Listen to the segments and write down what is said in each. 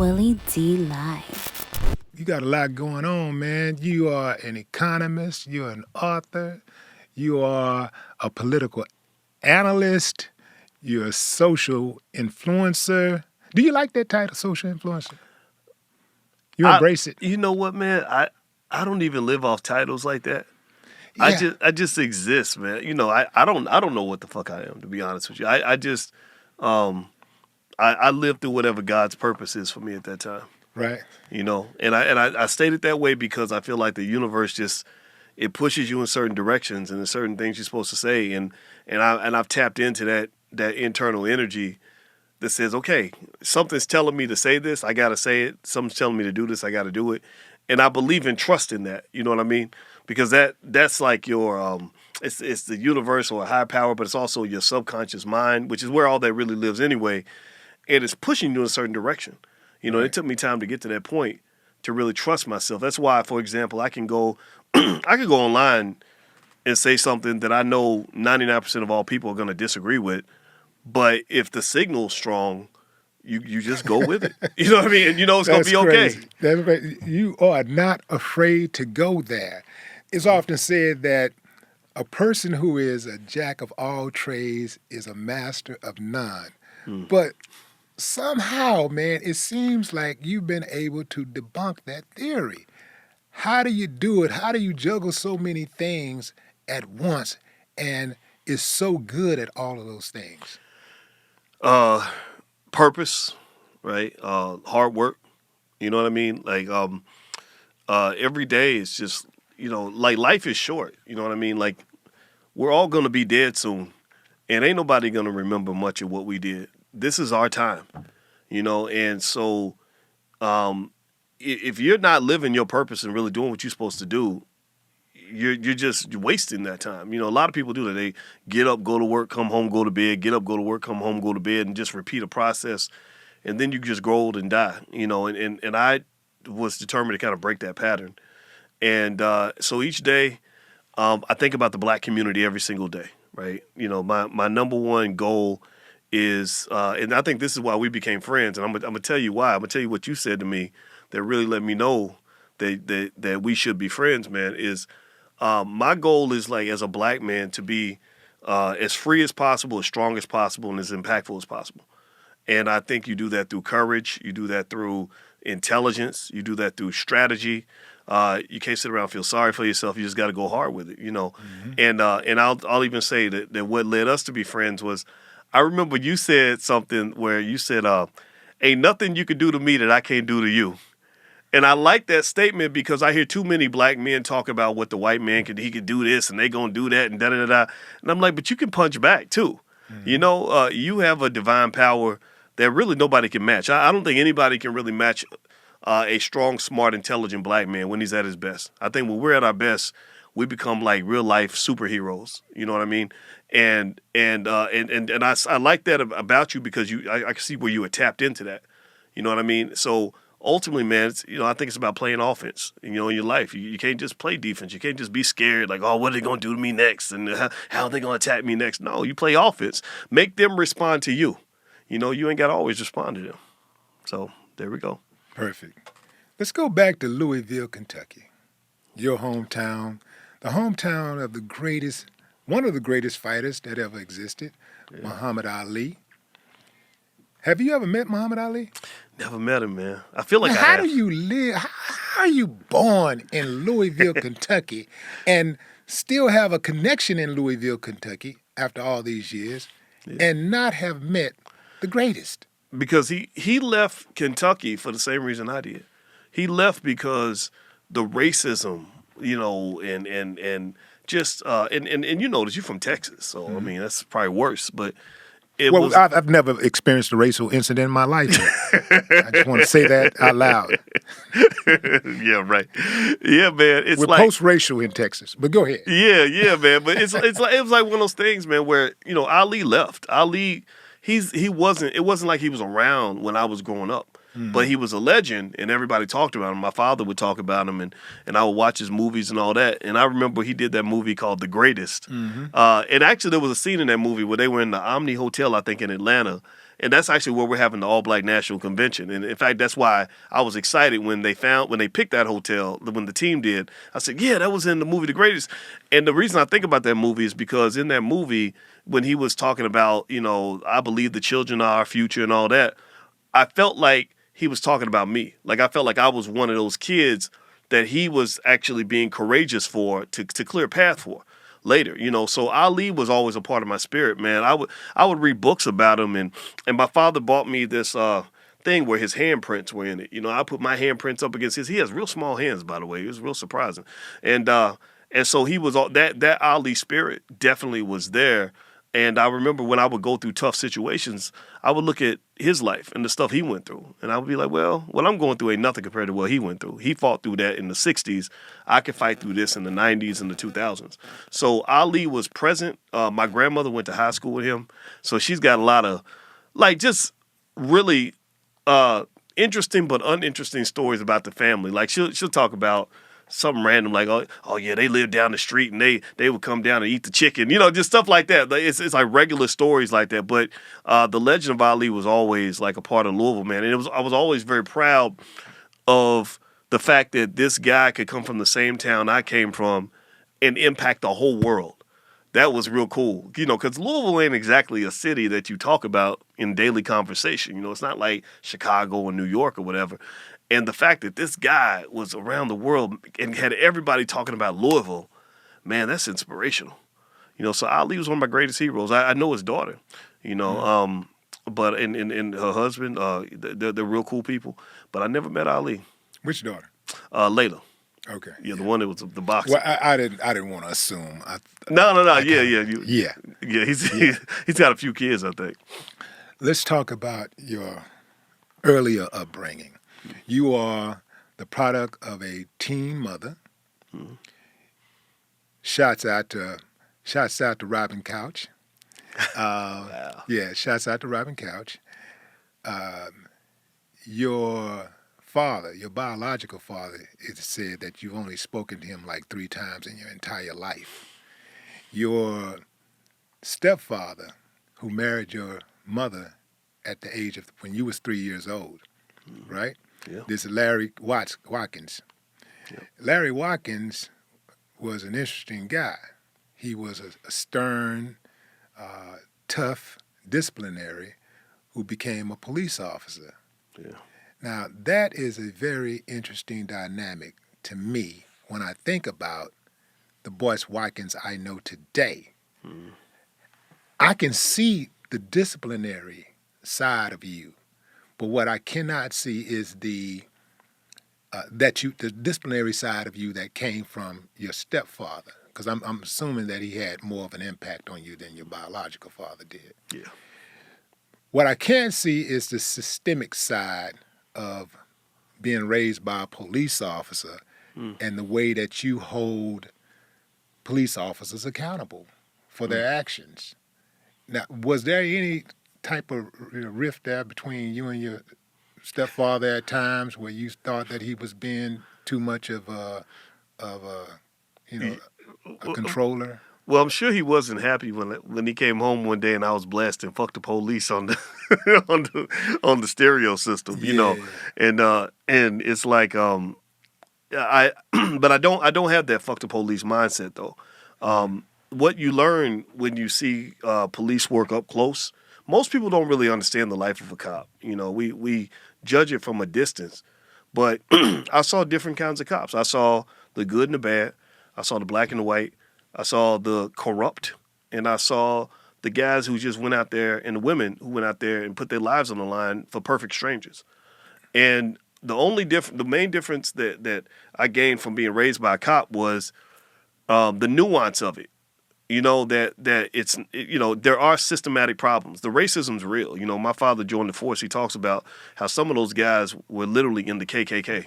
Willie D Live. You got a lot going on, man. You are an economist, you're an author, you are a political analyst, you're a social influencer. Do you like that title, social influencer? You embrace it? You know what, man? I don't even live off titles like that. Yeah. I just exist, man. You know, I don't know what the fuck I am, to be honest with you. I live through whatever God's purpose is for me at that time. Right. You know, and I state it that way because I feel like the universe it pushes you in certain directions and there's certain things you're supposed to say, and I've tapped into that internal energy that says, okay, something's telling me to say this, I gotta say it. Something's telling me to do this, I gotta do it, and I believe in trust in that. You know what I mean? Because that's like your it's the universe or a higher power, but it's also your subconscious mind, which is where all that really lives anyway, and it's pushing you in a certain direction. You know, It took me time to get to that point to really trust myself. That's why, for example, I can go online and say something that I know 99% of all people are going to disagree with. But if the signal's strong, you just go with it. You know what I mean? And you know it's going to be okay. That's crazy. You are not afraid to go there. It's often said that a person who is a jack of all trades is a master of none. But somehow, man, it seems like you've been able to debunk that theory. How do you do it? How do you juggle so many things at once and is so good at all of those things? Purpose, right? Hard work. You know what I mean? Like every day is just, like life is short. You know what I mean? Like we're all going to be dead soon, and ain't nobody going to remember much of what we did. This is our time, and so if you're not living your purpose and really doing what you're supposed to do, you're just wasting that time. A lot of people do that. They get up, go to work, come home, go to bed, get up, go to work, come home, go to bed, and just repeat a process, and then you just grow old and die, and I was determined to kind of break that pattern. And so each day, I think about the black community every single day, right? My number one goal is, and I think this is why we became friends, and I'm gonna tell you why. I'm gonna tell you what you said to me that really let me know that we should be friends, man. Is my goal is, like, as a black man, to be as free as possible, as strong as possible, and as impactful as possible. And I think you do that through courage. You do that through intelligence. You do that through strategy. You can't sit around and feel sorry for yourself. You just got to go hard with it, Mm-hmm. And I'll even say that what led us to be friends was, I remember you said something where you said, ain't nothing you can do to me that I can't do to you. And I like that statement because I hear too many black men talk about what the white man he could do this and they gonna do that and da-da-da-da. And I'm like, but you can punch back too. Mm-hmm. You have a divine power that really nobody can match. I don't think anybody can really match a strong, smart, intelligent black man when he's at his best. I think when we're at our best, we become like real life superheroes. You know what I mean? And I like that about you because I can see where you were tapped into that. You know what I mean? So ultimately, man, I think it's about playing offense. In your life, you can't just play defense. You can't just be scared like, oh, what are they gonna do to me next, and how are they gonna attack me next? No, you play offense. Make them respond to you. You ain't got to always respond to them. So there we go. Perfect. Let's go back to Louisville, Kentucky, your hometown, the hometown of one of the greatest fighters that ever existed, Muhammad Ali. Have you ever met Muhammad Ali? Never met him, man. I feel like now, I have. How do you live? How are you born in Louisville, Kentucky, and still have a connection in Louisville, Kentucky after all these years, and not have met the greatest? Because he left Kentucky for the same reason I did. He left because the racism, and just and you notice you're from Texas, so I mean that's probably worse. But I've never experienced a racial incident in my life yet. I just want to say that out loud. Yeah, right. Yeah, man. We're like post-racial in Texas, but go ahead. Yeah, man. But it was like one of those things, man, where Ali left. Ali, it wasn't like he was around when I was growing up. but he was a legend, and everybody talked about him. My father would talk about him, and I would watch his movies and all that. And I remember he did that movie called The Greatest. And actually, there was a scene in that movie where they were in the Omni Hotel, I think, in Atlanta. And that's actually where we're having the All Black National Convention. And in fact, that's why I was excited when they picked that hotel, when the team did. I said, yeah, that was in the movie The Greatest. And the reason I think about that movie is because in that movie, when he was talking about, I believe the children are our future and all that, I felt like he was talking about me. Like, I felt like I was one of those kids that he was actually being courageous for, to clear a path for later. So Ali was always a part of my spirit, man. I would read books about him, and my father bought me this thing where his handprints were in it. I put my handprints up against his. He has real small hands, by the way. It was real surprising. And so he was all that Ali spirit definitely was there. And I remember when I would go through tough situations, I would look at his life and the stuff he went through. And I would be like, well, what I'm going through ain't nothing compared to what he went through. He fought through that in the 60s. I could fight through this in the 90s and the 2000s. So Ali was present. My grandmother went to high school with him. So she's got a lot of, just really interesting but uninteresting stories about the family. Like, she'll talk about something random, like, oh yeah, they lived down the street and they would come down and eat the chicken, just stuff like that. It's like regular stories like that. But the legend of Ali was always like a part of Louisville, man. And I was always very proud of the fact that this guy could come from the same town I came from and impact the whole world. That was real cool, because Louisville ain't exactly a city that you talk about in daily conversation. It's not like Chicago or New York or whatever. And the fact that this guy was around the world and had everybody talking about Louisville, man, that's inspirational. So Ali was one of my greatest heroes. I know his daughter, but and her husband, they're real cool people. But I never met Ali. Which daughter? Layla. Okay. Yeah, the one that was the boxer. Well, I didn't want to assume. No. Yeah. Yeah. He's got a few kids, I think. Let's talk about your earlier upbringing. You are the product of a teen mother. Shouts out to Robin Couch. Wow. Yeah, shouts out to Robin Couch. Your father, your biological father, it said that you've only spoken to him like 3 times in your entire life. Your stepfather, who married your mother at the age of when you was 3 years old, right? Yeah. This is Larry Watkins. Yep. Larry Watkins was an interesting guy. He was a stern, tough disciplinary who became a police officer. Yeah. Now, that is a very interesting dynamic to me when I think about the Boyce Watkins I know today. I can see the disciplinary side of you, but what I cannot see is the disciplinary side of you that came from your stepfather, because I'm assuming that he had more of an impact on you than your biological father did. Yeah. What I can see is the systemic side of being raised by a police officer and the way that you hold police officers accountable for their actions. Now, was there any type of rift there between you and your stepfather at times where you thought that he was being too much of a controller? Well, I'm sure he wasn't happy when he came home one day and I was blasting "fuck the police" on the on the stereo system, and it's like but I don't have that "fuck the police" mindset though. What you learn when you see police work up close, most people don't really understand the life of a cop. We judge it from a distance, but I saw different kinds of cops. I saw the good and the bad. I saw the black and the white. I saw the corrupt, and I saw the guys who just went out there and the women who went out there and put their lives on the line for perfect strangers. And the main difference that I gained from being raised by a cop was the nuance of it. That it's there are systematic problems. The racism's real. My father joined the force. He talks about how some of those guys were literally in the KKK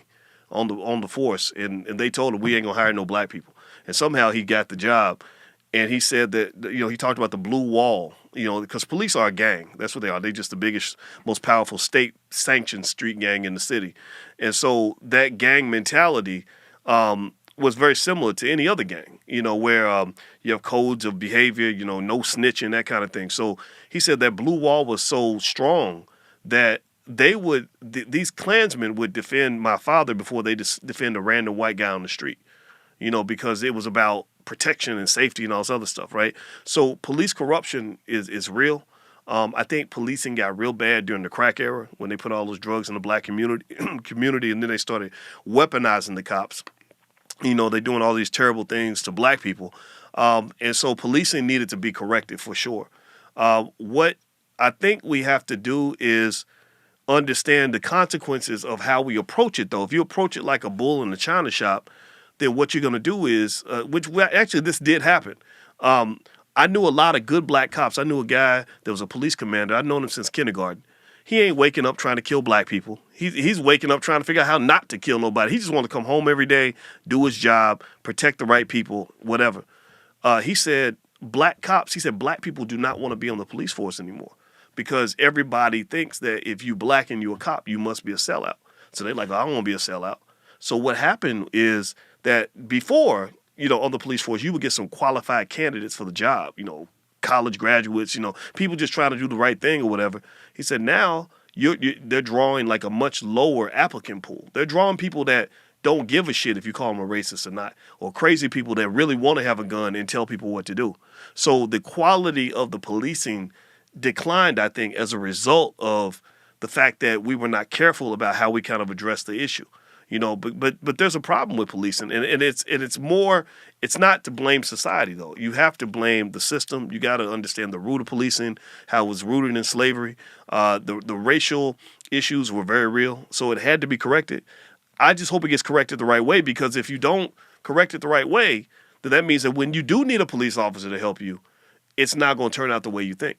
on the force, and they told him we ain't gonna hire no black people. And somehow he got the job. And he said that, he talked about the blue wall, because police are a gang. That's what they are. They're just the biggest, most powerful state-sanctioned street gang in the city. And so that gang mentality was very similar to any other gang, where you have codes of behavior, no snitching, that kind of thing. So he said that blue wall was so strong that these Klansmen would defend my father before they defend a random white guy on the street, because it was about protection and safety and all this other stuff, right? So police corruption is real. I think policing got real bad during the crack era when they put all those drugs in the black community, and then they started weaponizing the cops. They're doing all these terrible things to black people. And so policing needed to be corrected for sure. What I think we have to do is understand the consequences of how we approach it, though. If you approach it like a bull in a china shop, then what you're going to do is, actually this did happen. I knew a lot of good black cops. I knew a guy that was a police commander. I've known him since kindergarten. He ain't waking up trying to kill black people. He's waking up trying to figure out how not to kill nobody. He just want to come home every day, do his job, protect the right people, whatever. He said black people do not want to be on the police force anymore because everybody thinks that if you black and you a cop, you must be a sellout. So they're like, I don't want to be a sellout. So what happened is that before, on the police force, you would get some qualified candidates for the job, college graduates, people just trying to do the right thing or whatever. He said now they're drawing like a much lower applicant pool. They're drawing people that don't give a shit if you call them a racist or not, or crazy people that really want to have a gun and tell people what to do. So the quality of the policing declined, I think, as a result of the fact that we were not careful about how we kind of addressed the issue. But there's a problem with policing, and it's not to blame society though. You have to blame the system. You got to understand the root of policing, how it was rooted in slavery. The racial issues were very real, so it had to be corrected. I just hope it gets corrected the right way, because if you don't correct it the right way, then that means that when you do need a police officer to help you, it's not going to turn out the way you think.